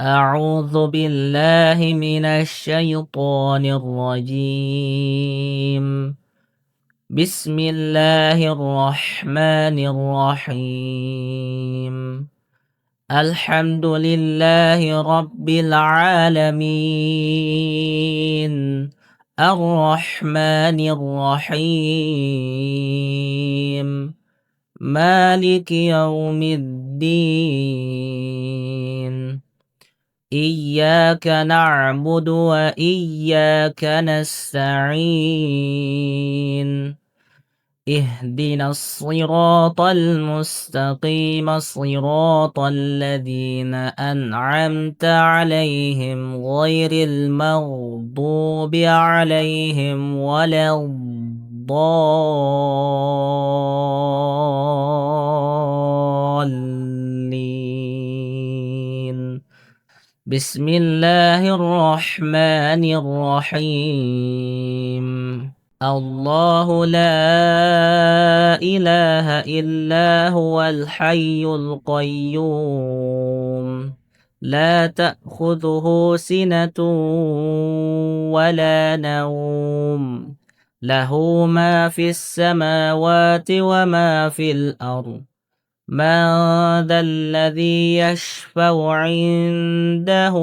أعوذ بالله من الشيطان الرجيم. بسم الله الرحمن الرحيم. الحمد لله رب العالمين، الرحمن الرحيم، مالك يوم الدين. إياك نعبد وإياك نستعين. اهدنا الصراط المستقيم، صراط الذين أنعمت عليهم غير المغضوب عليهم ولا الضالين. بسم الله الرحمن الرحيم. الله لا إله إلا هو الحي القيوم، لا تأخذه سنة ولا نوم، له ما في السماوات وما في الأرض. من ذا الذي يشفع عنده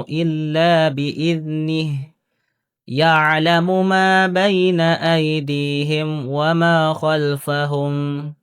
إلا بإذنه، يعلم ما بين أيديهم وما خلفهم،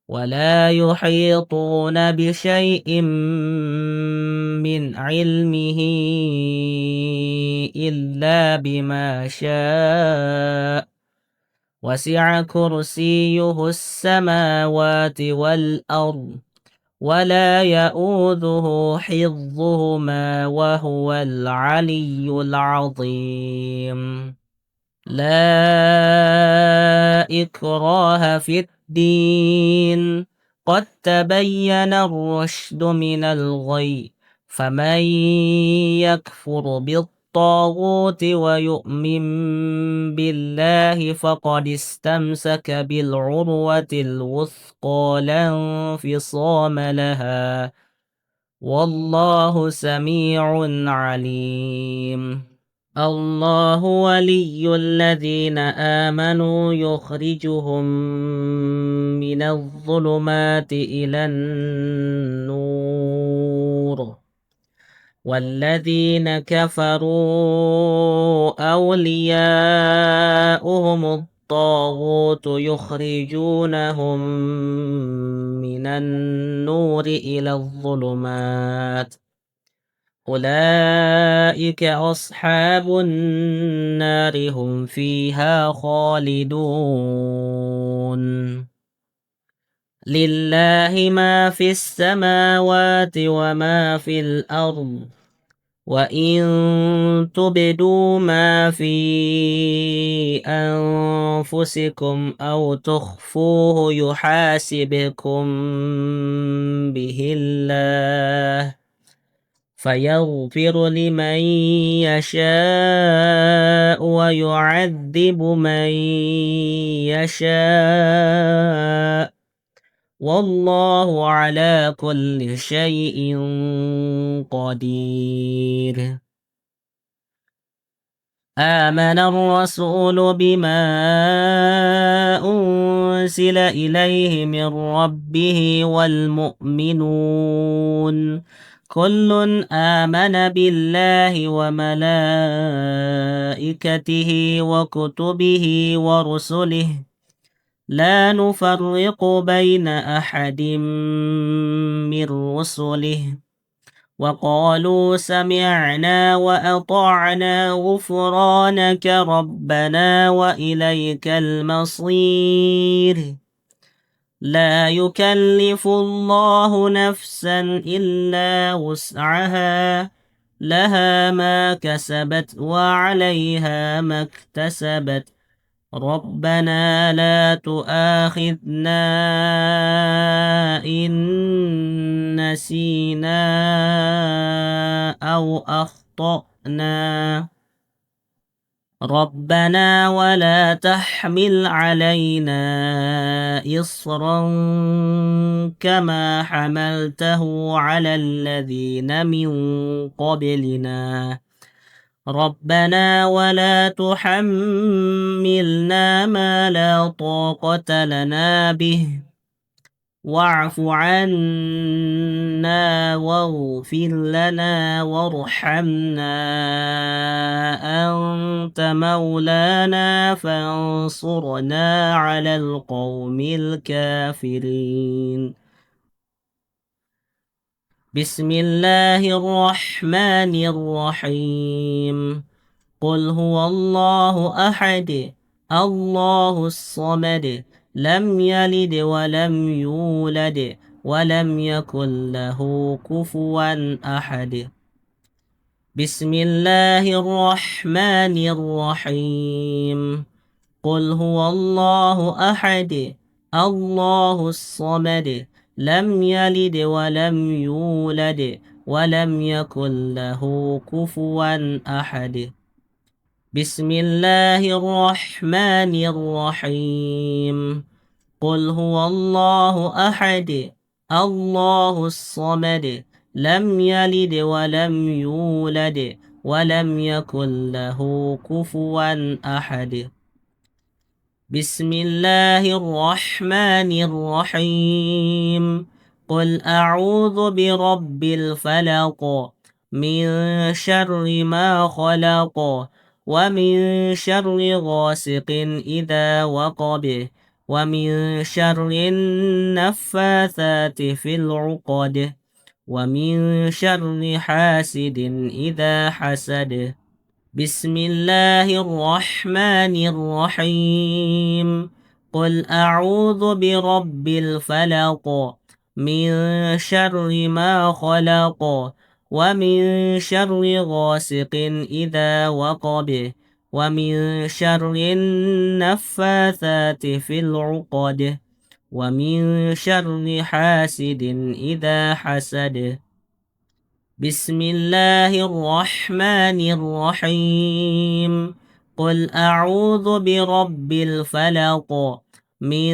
ولا يحيطون بشيء من علمه إلا بما شاء. وسع كرسيه السماوات والأرض، ولا يؤوده حفظهما وهو العلي العظيم. لا إكراه في الدين، قد تبين الرشد من الغي، فمن يكفر بالطاغوت ويؤمن بالله فقد استمسك بالعروة الوثقى لا انفصام لها، والله سميع عليم. الله ولي الذين آمنوا يخرجهم من الظلمات إلى النور، والذين كفروا أولياؤهم الطاغوت يخرجونهم من النور إلى الظلمات، أولئك أصحاب النار هم فيها خالدون. لله ما في السماوات وما في الأرض، وإن تبدوا ما في أنفسكم أو تخفوه يحاسبكم به الله، فيغفر لمن يشاء ويعذب من يشاء، والله على كل شيء قدير. آمن الرسول بما أنزل إليه من ربه والمؤمنون كل آمن بالله وملائكته وكتبه ورسله، لا نفرق بين أحد من رسله، وقالوا سمعنا وأطعنا غفرانك ربنا وإليك المصير. لا يكلف الله نفسا إلا وسعها، لها ما كسبت وعليها ما اكتسبت، ربنا لا تؤاخذنا إن نسينا أو أخطأنا. ربنا ولا تحمل علينا إصرا كما حملته على الذين من قبلنا ربنا ولا تحملنا ما لا طاقة لنا به واعف عنا واغفر لنا وارحمنا أنت مولانا فانصرنا على القوم الكافرين بسم الله الرحمن الرحيم قل هو الله أحد الله الصمد لم يلد ولم يولد ولم يكن له كفوا أحد بسم الله الرحمن الرحيم قل هو الله أحد الله الصمد لم يلد ولم يولد ولم يكن له كفوا أحد بسم الله الرحمن الرحيم قل هو الله أحد الله الصمد لم يلد ولم يولد ولم يكن له كفوا أحد بسم الله الرحمن الرحيم قل أعوذ برب الفلق من شر ما خلق ومن شر غاسق إذا وقب ومن شر النفاثات في العقد ومن شر حاسد إذا حسد بسم الله الرحمن الرحيم قل أعوذ برب الفلق من شر ما خلق ومن شر غاسق إذا وقب ومن شر النفاثات في العقد ومن شر حاسد إذا حسد بسم الله الرحمن الرحيم قل أعوذ برب الفلق من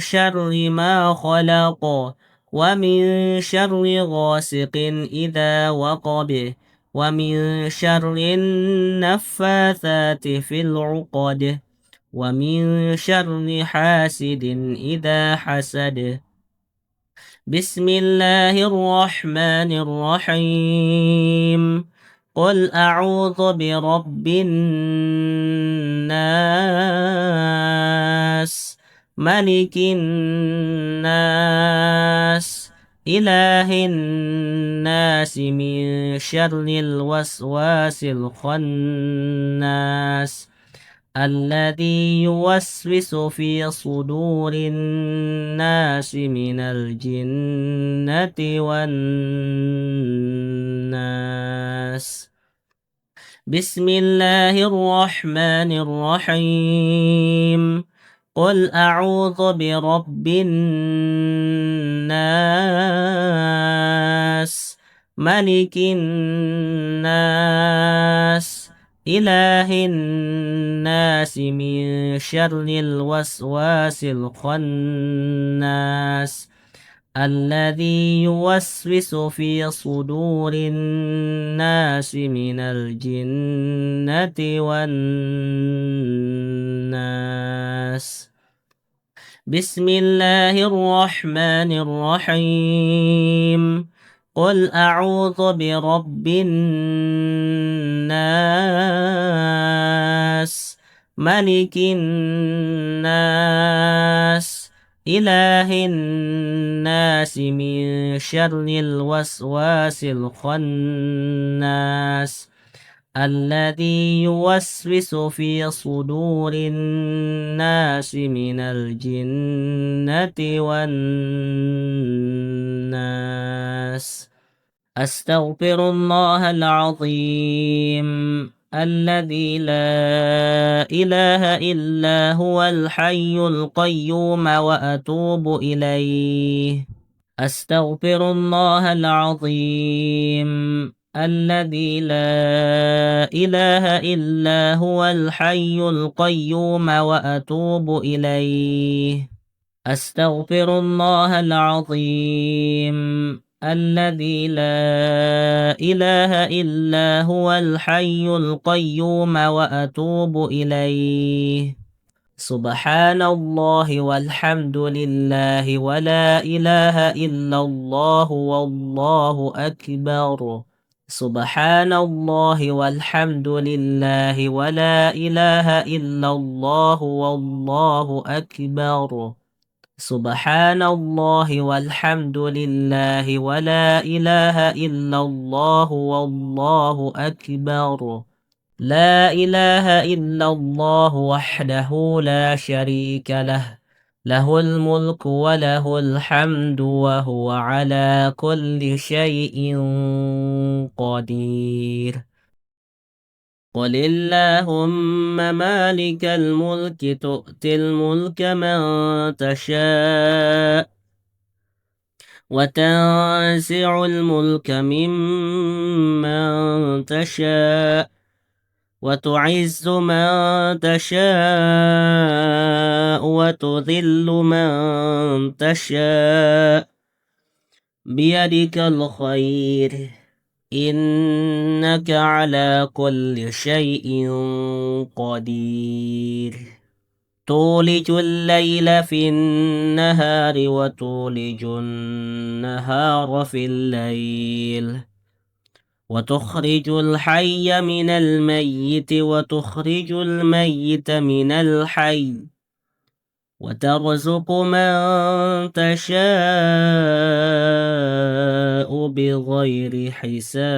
شر ما خلق ومن شر غاسق إذا وقب ومن شر النفاثات في العقد ومن شر حاسد إذا حسد بسم الله الرحمن الرحيم قل أعوذ برب الناس ملك الناس إله الناس من شر الوسواس الخناس الذي يوسوس في صدور الناس من الجنة والناس بسم الله الرحمن الرحيم قل أعوذ برب الناس ملك الناس إله الناس من شر الوسواس الخناس الذي يوسوس في صدور الناس من الجنة والناس بسم الله الرحمن الرحيم قل أعوذ برب الناس ملك الناس إله الناس من شر الوسواس الخناس الذي يوسوس في صدور الناس من الجنة والناس أستغفر الله العظيم الذي لا إله إلا هو الحي القيوم وأتوب إليه أستغفر الله العظيم الذي لا إله إلا هو الحي القيوم وأتوب إليه. أستغفر الله العظيم الذي لا إله إلا هو الحي القيوم وأتوب إليه. سبحان الله والحمد لله ولا إله إلا الله والله أكبر. سبحان الله والحمد لله ولا إله إلا الله والله أكبر. سبحان الله والحمد لله ولا إله إلا الله والله أكبر. لا إله إلا الله وحده لا شريك له، له الملك وله الحمد وهو على كل شيء قدير. قل اللهم مالك الملك تؤتي الملك من تشاء وتنزع الملك ممن تشاء وتعز من تشاء وتذل من تشاء بيدك الخير إنك على كل شيء قدير. تولج الليل في النهار وتولج النهار في الليل وتخرج الحي من الميت وتخرج الميت من الحي وترزق من تشاء بغير حساب.